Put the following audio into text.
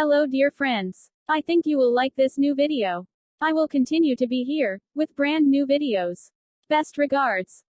Hello dear friends. I think you will like this new video. I will continue to be here, with brand new videos. Best regards.